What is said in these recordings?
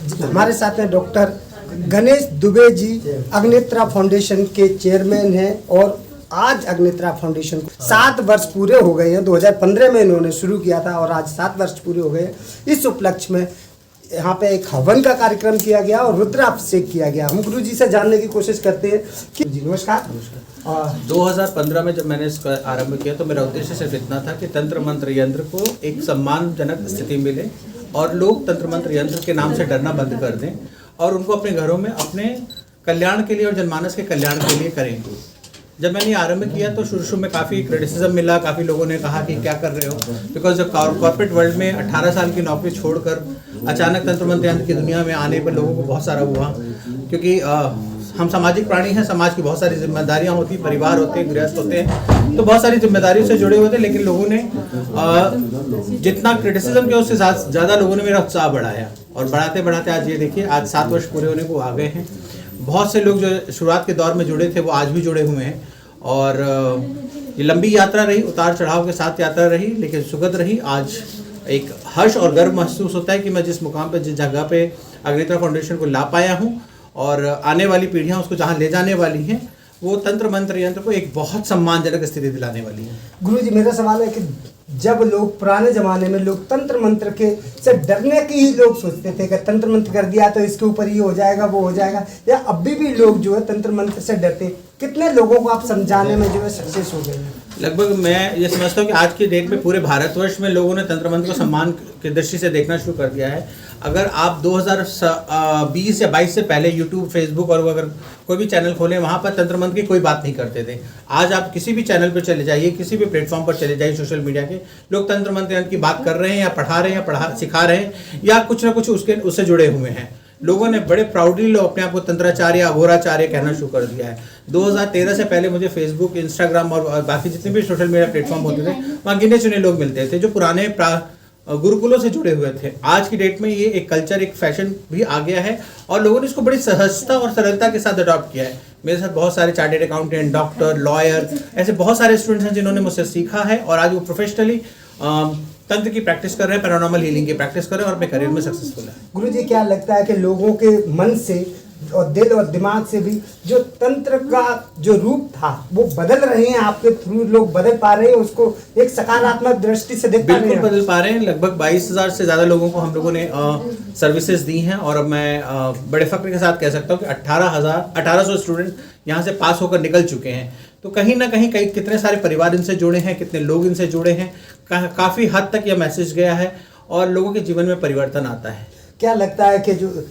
हमारे साथ हैं डॉक्टर गणेश दुबे जी, अग्नित्रा फाउंडेशन के चेयरमैन हैं और आज अग्नित्रा फाउंडेशन को 7 वर्ष पूरे हो गए हैं। 2015 में इन्होंने शुरू किया था और आज 7 वर्ष पूरे हो गए। इस उपलक्ष्य में यहाँ पे एक हवन का कार्यक्रम किया गया और रुद्राभिषेक किया गया। हम गुरु जी से जानने की कोशिश करते हैं कि जी नमस्कार। 2015 में जब मैंने इसका आरंभ किया तो मेरा उद्देश्य सिर्फ इतना था कि तंत्र मंत्र यंत्र को एक सम्मानजनक स्थिति मिले और लोग तंत्र मंत्र यंत्र के नाम से डरना बंद कर दें और उनको अपने घरों में अपने कल्याण के लिए और जनमानस के कल्याण के लिए करें। जब मैंने आरंभ किया तो शुरू में काफ़ी क्रिटिसिज्म मिला, काफ़ी लोगों ने कहा कि क्या कर रहे हो, बिकॉज कॉर्पोरेट वर्ल्ड में 18 साल की नौकरी छोड़कर अचानक तंत्र मंत्र यंत्र की दुनिया में आने पर लोगों को बहुत सारा हुआ, क्योंकि हम सामाजिक प्राणी हैं, समाज की बहुत सारी जिम्मेदारियां होती, परिवार होते हैं, गृहस्थ होते हैं, तो बहुत सारी जिम्मेदारियों से जुड़े हुए थे। लेकिन लोगों ने जितना क्रिटिसिज्म किया उससे ज़्यादा लोगों ने मेरा उत्साह बढ़ाया और बढ़ाते बढ़ाते आज ये देखिए आज 7 वर्ष पूरे होने को आ गए हैं। बहुत से लोग जो शुरुआत के दौर में जुड़े थे वो आज भी जुड़े हुए हैं और ये लंबी यात्रा रही, उतार चढ़ाव के साथ यात्रा रही, लेकिन सुखद रही। आज एक हर्ष और गर्व महसूस होता है कि मैं जिस मुकाम पे, जिस जगह पे अग्नित्रा फाउंडेशन को ला पाया हूँ और आने वाली पीढ़ियाँ उसको जहाँ ले जाने वाली हैं वो तंत्र मंत्र यंत्र को एक बहुत सम्मानजनक स्थिति दिलाने वाली है। गुरु जी, मेरा सवाल है कि जब लोग पुराने जमाने में लोग तंत्र मंत्र के से डरने की ही लोग सोचते थे कि तंत्र मंत्र कर दिया तो इसके ऊपर ये हो जाएगा वो हो जाएगा, या अभी भी लोग जो है तंत्र मंत्र से डरते, कितने लोगों को आप समझाने में जो है सक्सेस हो गए हैं? लगभग मैं ये समझता हूँ कि आज की डेट में पूरे भारतवर्ष में लोगों ने तंत्र मंत्र को सम्मान की दृष्टि से देखना शुरू कर दिया है। अगर आप 2020 या 22 से पहले यूट्यूब, फेसबुक और अगर कोई भी चैनल खोलें वहाँ पर तंत्र मंत्र की कोई बात नहीं करते थे। आज आप किसी भी चैनल पर चले जाइए, किसी भी प्लेटफॉर्म पर चले जाइए सोशल मीडिया के, लोग तंत्र मंत्र की बात कर रहे हैं या पढ़ा रहे हैं या सिखा रहे हैं या कुछ ना कुछ उससे जुड़े हुए हैं। लोगों ने बड़े प्राउडली लोग अपने आप को तंत्राचार्य, अघोराचार्य कहना शुरू कर दिया है। 2013 से पहले मुझे फेसबुक, इंस्टाग्राम और बाकी जितने भी सोशल मीडिया प्लेटफॉर्म होते थे वहाँ गिने चुने लोग मिलते थे जो पुराने गुरुकुलों से जुड़े हुए थे। आज की डेट में ये एक कल्चर, एक फैशन भी आ गया है और लोगों ने इसको बड़ी सहजता और सरलता के साथ अडॉप्ट किया है। मेरे साथ बहुत सारे चार्टेड अकाउंटेंट, डॉक्टर, लॉयर, ऐसे बहुत सारे स्टूडेंट्स हैं जिन्होंने मुझसे सीखा है और आज वो प्रोफेशनली तंत्र की प्रैक्टिस कर रहे हैं, पैरानॉर्मल हीलिंग की प्रैक्टिस कर रहे हैं और अपने करियर में सक्सेसफुल है। गुरु जी, क्या लगता है कि लोगों के मन से और दिल और दिमाग से भी जो तंत्र का जो रूप था वो बदल रहे हैं? आपके थ्रू लोग बदल पा रहे हैं, उसको एक सकारात्मक दृष्टि से देख पा रहे हैं? बिल्कुल बदल पा रहे हैं। लगभग 22,000 से ज़्यादा लोगों को हम लोगों ने सर्विसेज दी हैं और अब मैं बड़े फक्र के साथ कह सकता हूँ कि 1800 स्टूडेंट यहाँ से पास होकर निकल चुके हैं। तो कहीं ना कहीं कितने सारे परिवार इनसे जुड़े हैं, कितने लोग इनसे जुड़े हैं, काफ़ी हद तक यह मैसेज गया है और लोगों के जीवन में परिवर्तन आता है। क्या लगता है कि जो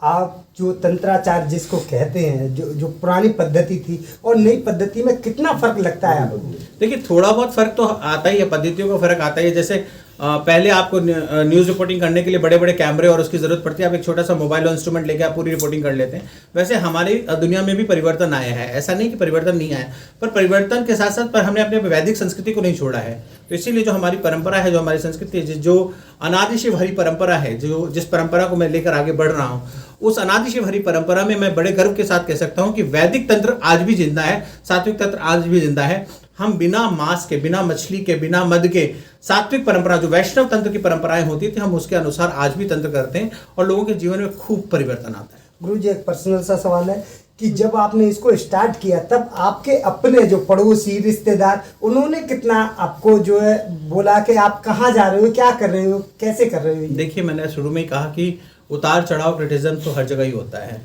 आप जो तंत्राचार जिसको कहते हैं, जो पुरानी पद्धति थी और नई पद्धति में कितना फर्क लगता है आपको? देखिए, थोड़ा बहुत फर्क तो आता ही है, पद्धतियों का फर्क आता ही है। जैसे पहले आपको न्यूज़ रिपोर्टिंग करने के लिए बड़े बड़े कैमरे और उसकी ज़रूरत पड़ती है, आप एक छोटा सा मोबाइल और इंस्ट्रूमेंट लेके आप पूरी रिपोर्टिंग कर लेते हैं। वैसे हमारी दुनिया में भी परिवर्तन आया है, ऐसा नहीं कि परिवर्तन नहीं आया, पर परिवर्तन के साथ साथ पर हमने अपने वैदिक संस्कृति को नहीं छोड़ा है। तो इसीलिए जो हमारी परंपरा है, जो हमारी संस्कृति है, जो अनादि शिव हरि परंपरा है, जो जिस परंपरा को मैं लेकर आगे बढ़ रहा हूँ, उस अनादि शिव हरि परंपरा में मैं बड़े गर्व के साथ कह सकता हूँ कि वैदिक तंत्र आज भी जिंदा है, सात्विक तंत्र आज भी जिंदा है। हम बिना मांस के, बिना मछली के, बिना मद के सात्विक परंपरा, जो वैष्णव तंत्र की परंपराएं होती थी, हम उसके अनुसार आज भी तंत्र करते हैं और लोगों के जीवन में खूब परिवर्तन आता है। गुरु जी, एक पर्सनल सा सवाल है कि जब आपने इसको स्टार्ट किया तब आपके अपने जो पड़ोसी, रिश्तेदार, उन्होंने कितना आपको जो है बोला कि आप कहाँ जा रहे हो, क्या कर रहे हो, कैसे कर रहे हो? देखिए, मैंने शुरू में ही कहा कि उतार चढ़ाव, क्रिटिसिज्म तो हर जगह ही होता है।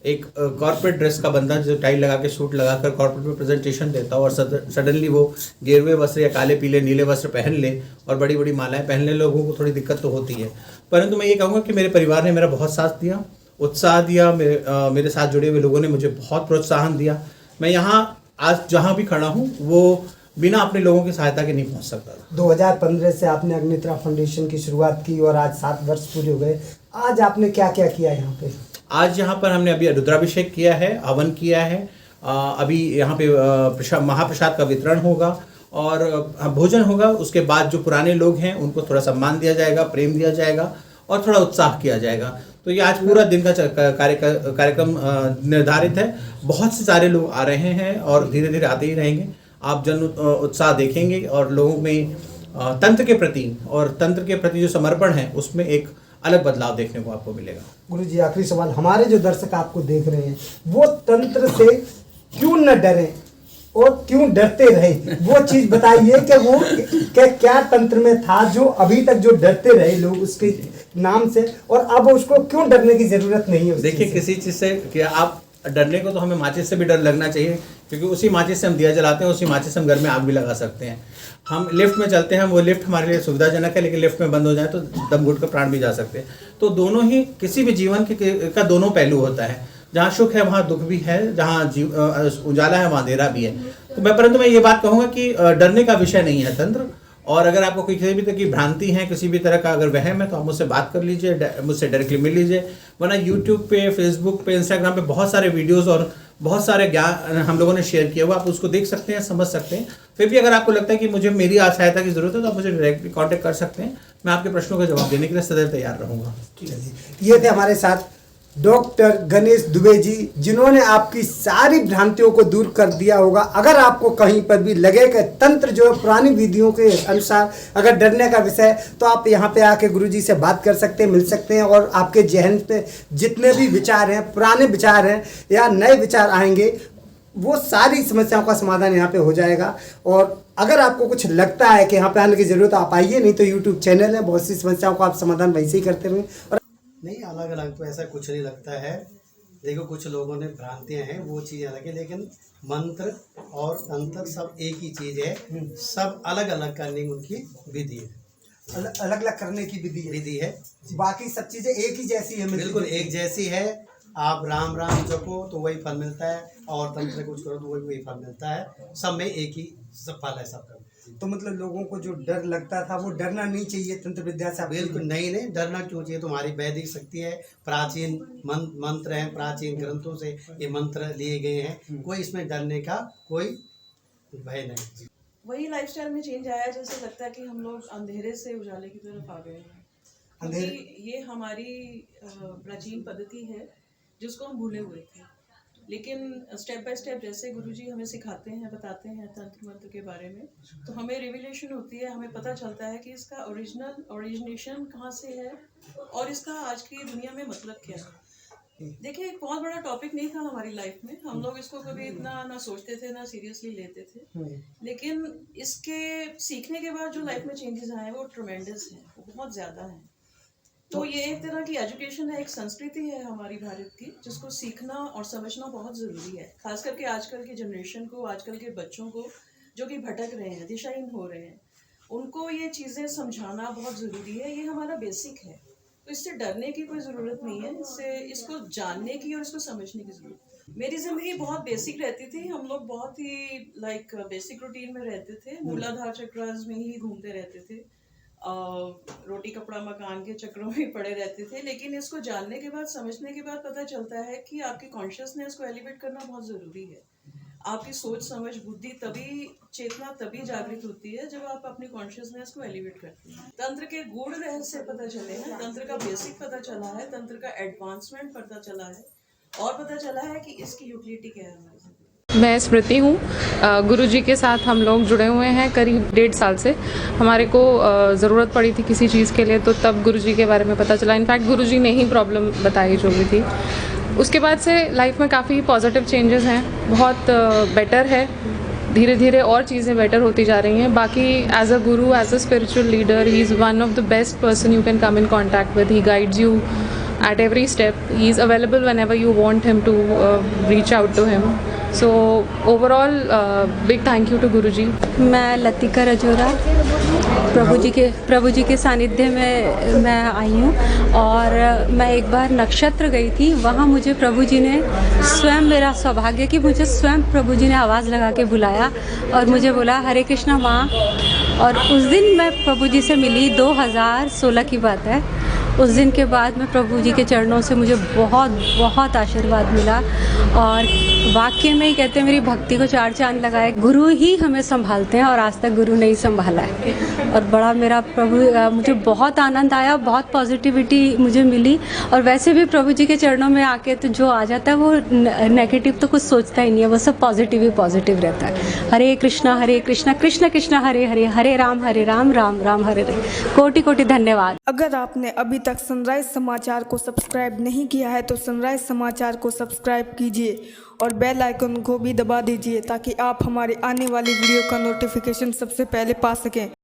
एक कॉर्पोरेट ड्रेस का बंदा जो टाई लगा के, सूट लगाकर कॉर्पोरेट में प्रेजेंटेशन देता हो और सडनली वो गेरुए वस्त्र या काले, पीले, नीले वस्त्र पहन ले और बड़ी बड़ी मालाएं पहन ले, लोगों को थोड़ी दिक्कत तो होती है। परंतु मैं ये कहूँगा कि मेरे परिवार ने मेरा बहुत साथ दिया, उत्साह दिया, मेरे साथ जुड़े हुए लोगों ने मुझे बहुत प्रोत्साहन दिया। मैं यहाँ आज जहाँ भी खड़ा हूँ वो बिना अपने लोगों की सहायता के नहीं पहुँच सकता। 2015 से आपने अग्नित्रा फाउंडेशन की शुरुआत की और आज 7 वर्ष पूरे हो गए। आज आपने क्या क्या किया यहाँ पे? आज यहाँ पर हमने अभी रुद्राभिषेक किया है, हवन किया है, अभी यहाँ पे महाप्रसाद का वितरण होगा और भोजन होगा। उसके बाद जो पुराने लोग हैं उनको थोड़ा सम्मान दिया जाएगा, प्रेम दिया जाएगा और थोड़ा उत्साह किया जाएगा। तो ये आज पूरा दिन का कार्यक्रम निर्धारित है। बहुत से सारे लोग आ रहे हैं और धीरे धीरे आते ही रहेंगे। आप जन उत्साह देखेंगे और लोगों में तंत्र के प्रति और तंत्र के प्रति जो समर्पण है उसमें एक अलग बदलाव देखने को आपको मिलेगा। गुरुजी आखिरी सवाल, हमारे जो दर्शक आपको देख रहे हैं वो तंत्र से क्यों न डरे और क्यों डरते रहे, वो चीज बताइए कि वो क्या तंत्र में था जो अभी तक जो डरते रहे लोग उसके नाम से, और अब उसको क्यों डरने की जरूरत नहीं है। देखिए किसी चीज से कि आप डरने को तो हमें माचिस से भी डर लगना चाहिए, क्योंकि उसी माचिस से हम दिया जलाते हैं, उसी माचिस से हम घर में आग भी लगा सकते हैं। हम लिफ्ट में चलते हैं, वो लिफ्ट हमारे लिए सुविधाजनक है, लेकिन लिफ्ट में बंद हो जाए तो दम घुट कर प्राण भी जा सकते हैं। तो दोनों ही किसी भी जीवन का दोनों पहलू होता है, जहाँ सुख है वहाँ दुख भी है, जहाँ उजाला है वहाँ अंधेरा भी है। तो परंतु मैं ये बात कहूँगा कि डरने का विषय नहीं है तंत्र, और अगर आपको किसी भी तरह की भ्रांति है, किसी भी तरह का अगर वहम है, तो आप मुझसे बात कर लीजिए, मुझसे डायरेक्टली मिल लीजिए। वरना यूट्यूब पे, फेसबुक पे, इंस्टाग्राम पे बहुत सारे वीडियोस और बहुत सारे ज्ञान हम लोगों ने शेयर किया हुआ, आप उसको देख सकते हैं, समझ सकते हैं। फिर भी अगर आपको लगता है कि मुझे मेरी सहायता की जरूरत है तो आप मुझे डायरेक्टली कॉन्टैक्ट कर सकते हैं। मैं आपके प्रश्नों का जवाब देने के लिए सदैव तैयार रहूँगा। ठीक है जी, ये थे हमारे साथ डॉक्टर गणेश दुबे जी, जिन्होंने आपकी सारी भ्रांतियों को दूर कर दिया होगा। अगर आपको कहीं पर भी लगे कि तंत्र जो है पुरानी विधियों के अनुसार अगर डरने का विषय है, तो आप यहाँ पे आके गुरुजी से बात कर सकते हैं, मिल सकते हैं, और आपके जहन पे जितने भी विचार हैं, पुराने विचार हैं या नए विचार आएंगे, वो सारी समस्याओं का समाधान यहाँ पे हो जाएगा। और अगर आपको कुछ लगता है कि यहाँ पे आने की ज़रूरत, आप आइए, नहीं तो यूट्यूब चैनल है, बहुत सी समस्याओं का आप समाधान वैसे ही करते रहेंगे। और नहीं, अलग अलग तो ऐसा कुछ नहीं लगता है। देखो कुछ लोगों ने भ्रांतियां हैं, वो चीज़ अलग है, लेकिन मंत्र और तंत्र सब एक ही चीज़ है, सब अलग अलग करने की उनकी विधि है, अलग अलग करने की विधि है। बाकी सब चीज़ें एक ही जैसी है, बिल्कुल एक जैसी है। आप राम राम जपो तो वही फल मिलता है, और तंत्र कुछ करो तो वही फल मिलता है, सब में एक ही सब फल है सबका। तो मतलब लोगों को जो डर लगता था वो डरना नहीं चाहिए तंत्र विद्या से। बिल्कुल नहीं, डरना क्यों चाहिए। तुम्हारी वैदिक शक्ति है, प्राचीन मंत्र हैं, प्राचीन ग्रंथों से ये मंत्र लिए गए हैं, कोई इसमें डरने का कोई भय नहीं। वही लाइफस्टाइल में चेंज आया, जैसे लगता है कि हम लोग अंधेरे से उजाले की तरफ आ गए हैं, क्योंकि ये हमारी प्राचीन पद्धति है जिसको हम भूले हुए थे। लेकिन स्टेप बाय स्टेप जैसे गुरुजी हमें सिखाते हैं, बताते हैं तंत्र मंत्र के बारे में, तो हमें रिविलेशन होती है, हमें पता चलता है कि इसका ओरिजिनेशन कहाँ से है और इसका आज की दुनिया में मतलब क्या है। देखिए, एक बहुत बड़ा टॉपिक नहीं था हमारी लाइफ में, हम लोग इसको कभी इतना ना सोचते थे, ना सीरियसली लेते थे, लेकिन इसके सीखने के बाद जो लाइफ में चेंजेस आए वो ट्रमेंडस हैं, वो बहुत ज़्यादा हैं। तो ये एक तरह की एजुकेशन है, एक संस्कृति है हमारी भारत की, जिसको सीखना और समझना बहुत ज़रूरी है, खास करके आजकल की जनरेशन को, आजकल के बच्चों को जो कि भटक रहे हैं, दिशाहीन हो रहे हैं, उनको ये चीज़ें समझाना बहुत ज़रूरी है। ये हमारा बेसिक है, तो इससे डरने की कोई ज़रूरत नहीं है, इसको जानने की और इसको समझने की ज़रूरत है। मेरी ज़िंदगी बहुत बेसिक रहती थी, हम लोग बहुत ही बेसिक रूटीन में रहते थे, मूलाधार चक्रास में ही घूमते रहते थे, रोटी कपड़ा मकान के चक्रों में पड़े रहते थे। लेकिन इसको जानने के बाद, समझने के बाद पता चलता है कि आपकी कॉन्शियसनेस को एलिवेट करना बहुत ज़रूरी है। आपकी सोच समझ बुद्धि तभी, चेतना तभी जागृत होती है जब आप अपनी कॉन्शियसनेस को एलिवेट करते हैं। तंत्र के गूढ़ रहस्य पता चले हैं, तंत्र का बेसिक पता चला है, तंत्र का एडवांसमेंट पता चला है, और पता चला है कि इसकी यूटिलिटी क्या है हमारी जिंदगी। मैं स्मृति हूँ। गुरुजी के साथ हम लोग जुड़े हुए हैं करीब 1.5 साल से। हमारे को ज़रूरत पड़ी थी किसी चीज़ के लिए, तो तब गुरुजी के बारे में पता चला। इनफैक्ट गुरुजी ने ही प्रॉब्लम बताई जो भी थी। उसके बाद से लाइफ में काफ़ी पॉजिटिव चेंजेस हैं, बहुत बेटर है, धीरे धीरे और चीज़ें बेटर होती जा रही हैं। बाकी as a guru, as a spiritual leader, he is one of the best person you can come in contact with. He guides you at every step. He is available whenever you want him to reach out to him. So overall big thank you to Guruji. मैं लतिका रजोरा प्रभु जी के सानिध्य में मैं आई हूँ, और मैं एक बार नक्षत्र गई थी, वहाँ मुझे प्रभु जी ने स्वयं, मेरा सौभाग्य कि मुझे स्वयं प्रभु जी ने आवाज़ लगा के बुलाया और मुझे बोला हरे कृष्णा माँ। और उस दिन मैं प्रभु जी से मिली, 2016 की बात है। उस दिन के बाद में प्रभु जी के चरणों से मुझे बहुत बहुत आशीर्वाद मिला, और वाकई में ही कहते हैं मेरी भक्ति को 4 चांद लगाए। गुरु ही हमें संभालते हैं, और आज तक गुरु नहीं संभाला है। और बड़ा मेरा मुझे बहुत आनंद आया, बहुत पॉजिटिविटी मुझे मिली। और वैसे भी प्रभु जी के चरणों में आके तो जो आ जाता है वो नेगेटिव तो कुछ सोचता ही नहीं है, वो सब पॉजिटिव ही पॉजिटिव रहता है। हरे कृष्णा कृष्ण कृष्ण हरे हरे, हरे राम राम राम हरे हरे। कोटि कोटि धन्यवाद। अगर आपने अभी तक सनराइज समाचार को सब्सक्राइब नहीं किया है तो सनराइज समाचार को सब्सक्राइब कीजिए और बेल आइकन को भी दबा दीजिए ताकि आप हमारे आने वाली वीडियो का नोटिफिकेशन सबसे पहले पा सकें।